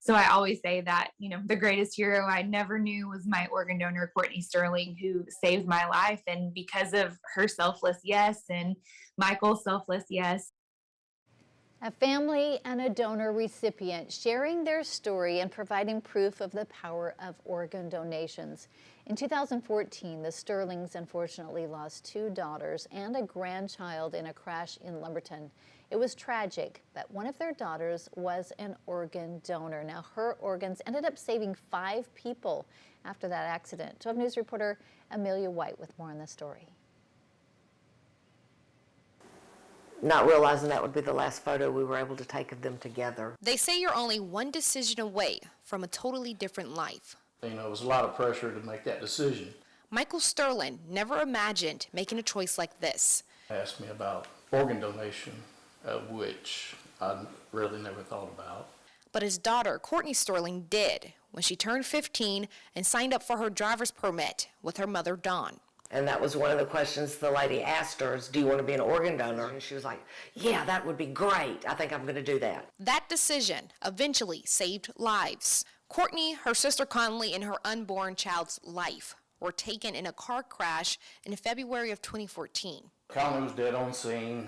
So I always say that, the greatest hero I never knew was my organ donor, Courtney Sterling, who saved my life. And because of her selfless yes and Michael's selfless yes. A family and a donor recipient sharing their story and providing proof of the power of organ donations. In 2014, the Sterlings unfortunately lost two daughters and a grandchild in a crash in Lumberton. It was tragic, but one of their daughters was an organ donor. Now, her organs ended up saving 5 people after that accident. 12 News reporter Amelia White with more on the story. Not realizing that would be the last photo we were able to take of them together. They say you're only one decision away from a totally different life. It was a lot of pressure to make that decision. Michael Sterling never imagined making a choice like this. They asked me about organ donation, which I really never thought about. But his daughter, Courtney Sterling, did when she turned 15 and signed up for her driver's permit with her mother, Dawn. And that was one of the questions the lady asked her is, do you want to be an organ donor? And she was like, yeah, that would be great. I think I'm going to do that. That decision eventually saved lives. Courtney, her sister Conley, and her unborn child's life were taken in a car crash in February of 2014. Conley was dead on scene.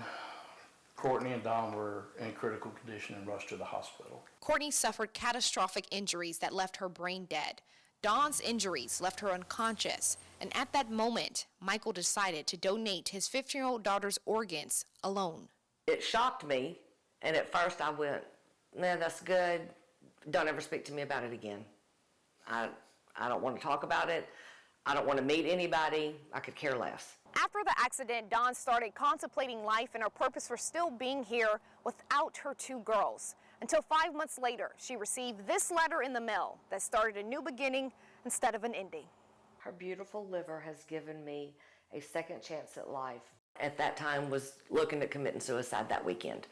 Courtney and Don were in critical condition and rushed to the hospital. Courtney suffered catastrophic injuries that left her brain dead. Dawn's injuries left her unconscious, and at that moment, Michael decided to donate his 15-year-old daughter's organs alone. It shocked me, and at first I went, nah, that's good. Don't ever speak to me about it again. I don't want to talk about it. I don't want to meet anybody. I could care less. After the accident, Dawn started contemplating life and her purpose for still being here without her 2 girls. Until 5 months later, she received this letter in the mail that started a new beginning instead of an ending. Her beautiful liver has given me a second chance at life. At that time was looking at committing suicide that weekend.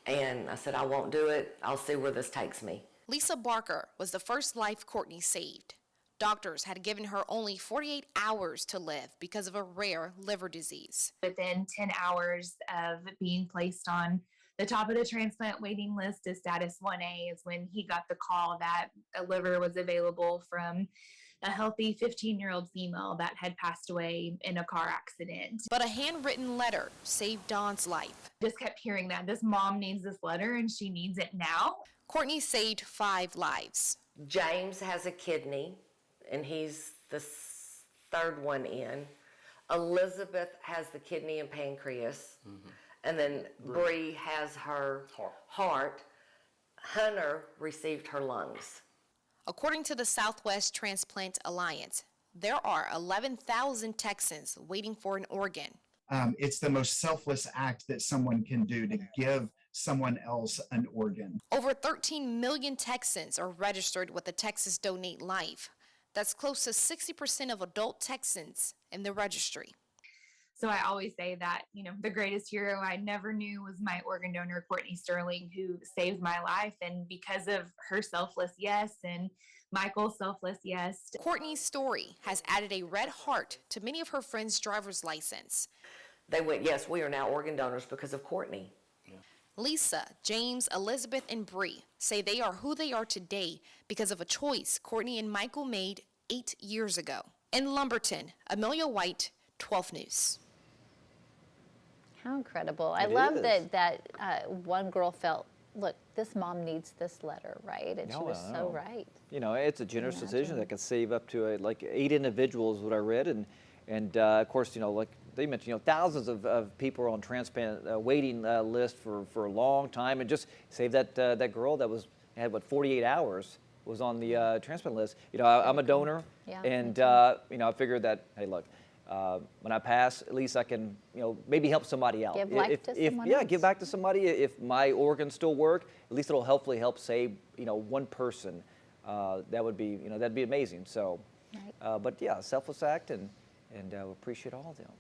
And I said, I won't do it. I'll see where this takes me. Lisa Barker was the first life Courtney saved. Doctors had given her only 48 hours to live because of a rare liver disease. Within 10 hours of being placed on the top of the transplant waiting list as status 1A is when he got the call that a liver was available from a healthy 15-year-old female that had passed away in a car accident. But a handwritten letter saved Dawn's life. Just kept hearing that this mom needs this letter and she needs it now. Courtney saved 5 lives. James has a kidney, and he's the 3rd one in. Elizabeth has the kidney and pancreas. And then Bree has her heart. Hunter received her lungs. According to the Southwest Transplant Alliance, there are 11,000 Texans waiting for an organ. It's the most selfless act that someone can do to give someone else an organ. Over 13 million Texans are registered with the Texas Donate Life. That's close to 60% of adult Texans in the registry. So I always say that, the greatest hero I never knew was my organ donor, Courtney Sterling, who saved my life. And because of her selfless yes and Michael's selfless yes. Courtney's story has added a red heart to many of her friends' driver's license. They went, yes, we are now organ donors because of Courtney. Lisa, James, Elizabeth, and Bree say they are who they are today because of a choice Courtney and Michael made 8 years ago. In Lumberton, Amelia White, 12 News. How incredible. I love that one girl felt, look, this mom needs this letter, right? And she was so right. It's a generous decision that can save up to like 8 individuals, what I read. And of course, like they mentioned, thousands of people are on transplant waiting list for a long time, and just save that girl that had 48 hours was on the transplant list. I'm a donor, and I figured that, hey, look, when I pass, at least I can, maybe help somebody out. Give life to someone else. Give back to somebody. If my organs still work, at least it'll hopefully help save, one person. That would be, that'd be amazing. So, but yeah, selfless act, and we appreciate all of them.